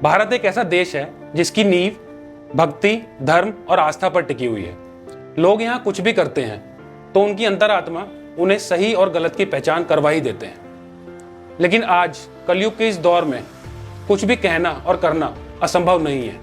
भारत एक ऐसा देश है जिसकी नींव भक्ति, धर्म और आस्था पर टिकी हुई है। लोग यहाँ कुछ भी करते हैं तो उनकी अंतरात्मा उन्हें सही और गलत की पहचान करवा ही देते हैं। लेकिन आज कलयुग के इस दौर में कुछ भी कहना और करना असंभव नहीं है,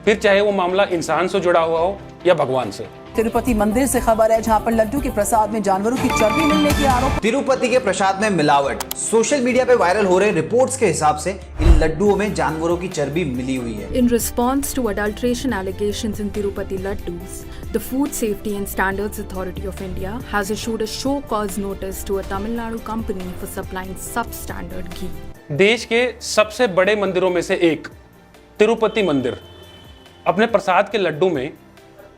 फिर चाहे वो मामला इंसान से जुड़ा हुआ हो या भगवान से। तिरुपति मंदिर से खबर है, जहां पर लड्डू के प्रसाद में जानवरों की चर्बी मिलने के आरोप। तिरुपति के प्रसाद में मिलावट। सोशल मीडिया पे वायरल हो रहे रिपोर्ट्स के हिसाब से इन लड्डुओं में जानवरों की चर्बी मिली हुई है। In response to adulteration allegations in Tirupati laddus, the Food Safety and Standards Authority of India has issued a show cause notice to a Tamil Nadu company for supplying substandard ghee. देश के सबसे बड़े मंदिरों में से एक तिरुपति मंदिर अपने प्रसाद के लड्डू में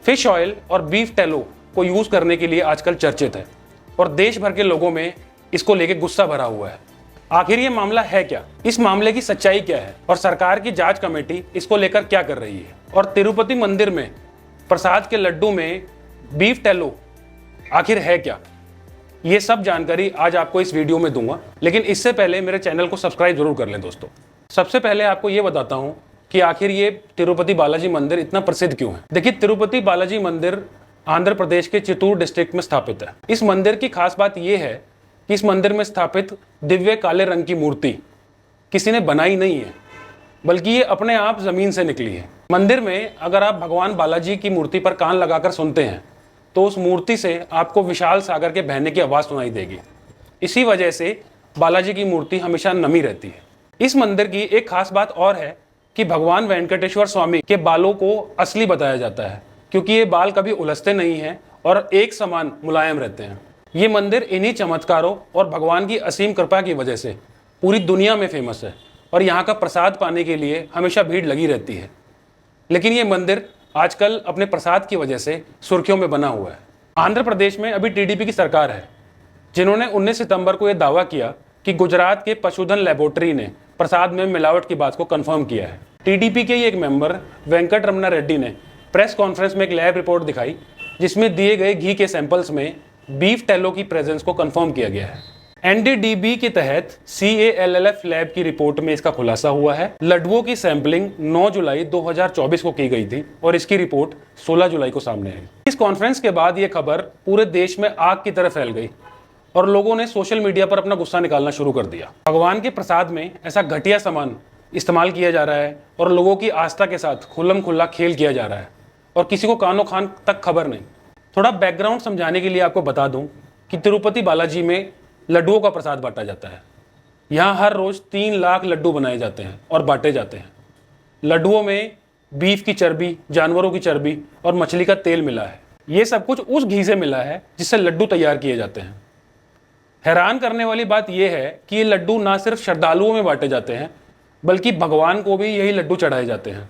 फिश ऑयल और बीफ टेलो को यूज करने के लिए आजकल चर्चित है और देश भर के लोगों में इसको लेके गुस्सा भरा हुआ है। आखिर ये मामला है क्या, इस मामले की सच्चाई क्या है और सरकार की जांच कमेटी इसको लेकर क्या कर रही है, और तिरुपति मंदिर में प्रसाद के लड्डू में बीफ टेलो आखिर है क्या, ये सब जानकारी आज आपको इस वीडियो में दूंगा। लेकिन इससे पहले मेरे चैनल को सब्सक्राइब जरूर कर लें दोस्तों। सबसे पहले आपको ये बताता हूँ कि आखिर ये तिरुपति बालाजी मंदिर इतना प्रसिद्ध क्यों है। देखिए, तिरुपति बालाजी मंदिर आंध्र प्रदेश के चित्तूर डिस्ट्रिक्ट में स्थापित है। इस मंदिर की खास बात यह है कि इस मंदिर में स्थापित दिव्य काले रंग की मूर्ति किसी ने बनाई नहीं है, बल्कि ये अपने आप जमीन से निकली है। मंदिर में अगर आप भगवान बालाजी की मूर्ति पर कान लगाकर सुनते हैं तो उस मूर्ति से आपको विशाल सागर के बहने की आवाज सुनाई देगी। इसी वजह से बालाजी की मूर्ति हमेशा नमी रहती है। इस मंदिर की एक खास बात और है कि भगवान वेंकटेश्वर स्वामी के बालों को असली बताया जाता है, क्योंकि ये बाल कभी उलझते नहीं हैं और एक समान मुलायम रहते हैं। ये मंदिर इन्हीं चमत्कारों और भगवान की असीम कृपा की वजह से पूरी दुनिया में फेमस है और यहाँ का प्रसाद पाने के लिए हमेशा भीड़ लगी रहती है। लेकिन ये मंदिर आजकल अपने प्रसाद की वजह से सुर्खियों में बना हुआ है। आंध्र प्रदेश में अभी टीडीपी की सरकार है, जिन्होंने 19 सितंबर को यह दावा किया कि गुजरात के पशुधन लेबोरेटरी ने प्रसाद में मिलावट की बात को कंफर्म किया है। टीडीपी के ही एक मेंबर वेंकट रमना रेड्डी ने प्रेस कॉन्फ्रेंस में एक लैब रिपोर्ट दिखाई, जिसमें दिए गए घी के सैंपल्स में बीफ टेलो की प्रेजेंस को कंफर्म किया गया है। एनडीडीबी के तहत CALLF लैब की रिपोर्ट में इसका खुलासा हुआ है। लड्डुओं की सैंपलिंग 9 जुलाई 2024 को की गई थी और इसकी रिपोर्ट 16 जुलाई को सामने आई। इस कॉन्फ्रेंस के बाद यह खबर पूरे देश में आग की तरह फैल गई और लोगों ने सोशल मीडिया पर अपना गुस्सा निकालना शुरू कर दिया। भगवान के प्रसाद में ऐसा घटिया सामान इस्तेमाल किया जा रहा है और लोगों की आस्था के साथ खुल्लम खुल्ला खेल किया जा रहा है और किसी को कानो खान तक खबर नहीं। थोड़ा बैकग्राउंड समझाने के लिए आपको बता दूं कि तिरुपति बालाजी में लड्डुओं का प्रसाद बांटा जाता है। यहाँ हर रोज 3 लाख लड्डू बनाए जाते हैं और बांटे जाते हैं। लड्डुओं में बीफ की चर्बी, जानवरों की चर्बी और मछली का तेल मिला है। ये सब कुछ उस घी से मिला है जिससे लड्डू तैयार किए जाते हैं। हैरान करने वाली बात यह है कि ये लड्डू ना सिर्फ श्रद्धालुओं में बांटे जाते हैं, बल्कि भगवान को भी यही लड्डू चढ़ाए जाते हैं।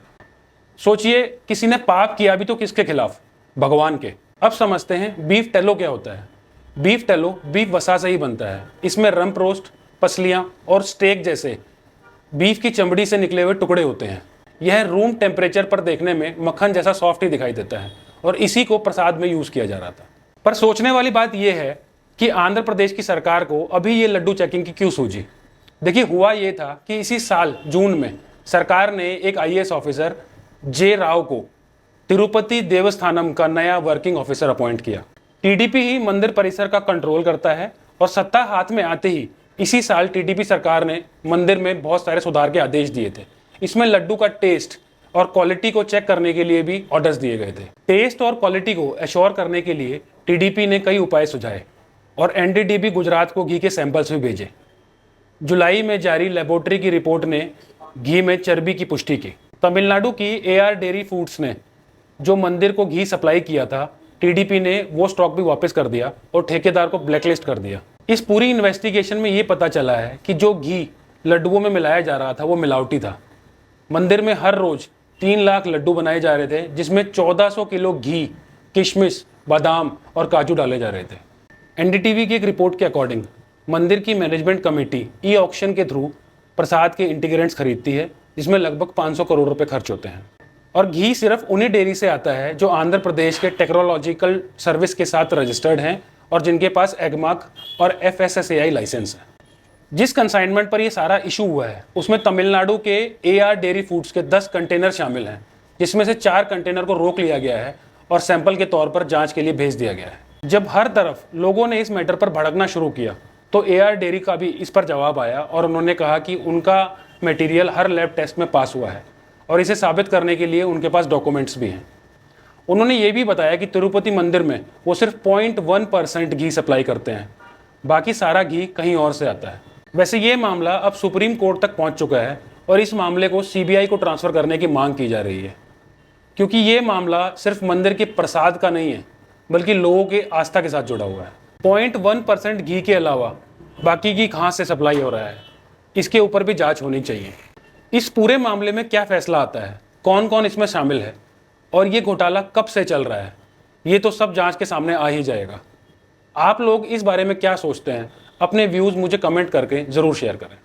सोचिए, किसी ने पाप किया भी तो किसके खिलाफ? भगवान के। अब समझते हैं बीफ टेलो क्या होता है। बीफ टेलो बीफ वसा से ही बनता है। इसमें रम्प रोस्ट, पसलियां और स्टेक जैसे बीफ की चमड़ी से निकले हुए टुकड़े होते हैं। यह रूम टेम्परेचर पर देखने में मक्खन जैसा सॉफ्ट ही दिखाई देता है और इसी को प्रसाद में यूज किया जा रहा था। पर सोचने वाली बात यह है कि आंध्र प्रदेश की सरकार को अभी ये लड्डू चेकिंग की क्यों सूझी। देखिए, हुआ ये था कि इसी साल जून में सरकार ने एक IAS ऑफिसर जे राव को तिरुपति देवस्थानम का नया वर्किंग ऑफिसर अपॉइंट किया। टीडीपी ही मंदिर परिसर का कंट्रोल करता है और सत्ता हाथ में आते ही इसी साल टीडीपी सरकार ने मंदिर में बहुत सारे सुधार के आदेश दिए थे। इसमें लड्डू का टेस्ट और क्वालिटी को चेक करने के लिए भी ऑर्डर्स दिए गए थे। टेस्ट और क्वालिटी को एश्योर करने के लिए टीडीपी ने कई उपाय सुझाए और एनडीडीबी गुजरात को घी के सैंपल्स भी भेजे। जुलाई में जारी लेबोरेटरी की रिपोर्ट ने घी में चर्बी की पुष्टि की। तमिलनाडु की AR डेयरी फूड्स ने जो मंदिर को घी सप्लाई किया था, टीडीपी ने वो स्टॉक भी वापस कर दिया और ठेकेदार को ब्लैकलिस्ट कर दिया। इस पूरी इन्वेस्टिगेशन में ये पता चला है कि जो घी लड्डुओं में मिलाया जा रहा था वो मिलावटी था। मंदिर में हर रोज 3 लाख लड्डू बनाए जा रहे थे, जिसमें 1400 किलो घी, किशमिश, बादाम और काजू डाले जा रहे थे। एनडीटीवी की एक रिपोर्ट के अकॉर्डिंग मंदिर की मैनेजमेंट कमेटी ऑक्शन के थ्रू प्रसाद के इंटीग्रेंट्स खरीदती है, जिसमें लगभग 500 करोड़ रुपए खर्च होते हैं। और घी सिर्फ उन्हीं डेयरी से आता है जो आंध्र प्रदेश के टेक्नोलॉजिकल सर्विस के साथ रजिस्टर्ड हैं और जिनके पास एगमार्क और FSSAI लाइसेंस है। जिस कंसाइनमेंट पर ये सारा इशू हुआ है उसमें तमिलनाडु के AR डेयरी फूड्स के 10 कंटेनर शामिल हैं, जिसमें से 4 कंटेनर को रोक लिया गया है और सैंपल के तौर पर जांच के लिए भेज दिया गया है। जब हर तरफ लोगों ने इस मैटर पर भड़कना शुरू किया तो AR डेयरी का भी इस पर जवाब आया और उन्होंने कहा कि उनका मटेरियल हर लैब टेस्ट में पास हुआ है और इसे साबित करने के लिए उनके पास डॉक्यूमेंट्स भी हैं। उन्होंने ये भी बताया कि तिरुपति मंदिर में वो सिर्फ 0.1% घी सप्लाई करते हैं, बाकी सारा घी कहीं और से आता है। वैसे ये मामला अब सुप्रीम कोर्ट तक पहुंच चुका है और इस मामले को CBI को ट्रांसफ़र करने की मांग की जा रही है, क्योंकि ये मामला सिर्फ मंदिर के प्रसाद का नहीं है बल्कि लोगों के आस्था के साथ जुड़ा हुआ है। 0.1% घी के अलावा बाकी घी कहाँ से सप्लाई हो रहा है, इसके ऊपर भी जांच होनी चाहिए। इस पूरे मामले में क्या फैसला आता है, कौन कौन इसमें शामिल है और ये घोटाला कब से चल रहा है, ये तो सब जांच के सामने आ ही जाएगा। आप लोग इस बारे में क्या सोचते हैं? अपने व्यूज़ मुझे कमेंट करके ज़रूर शेयर करें।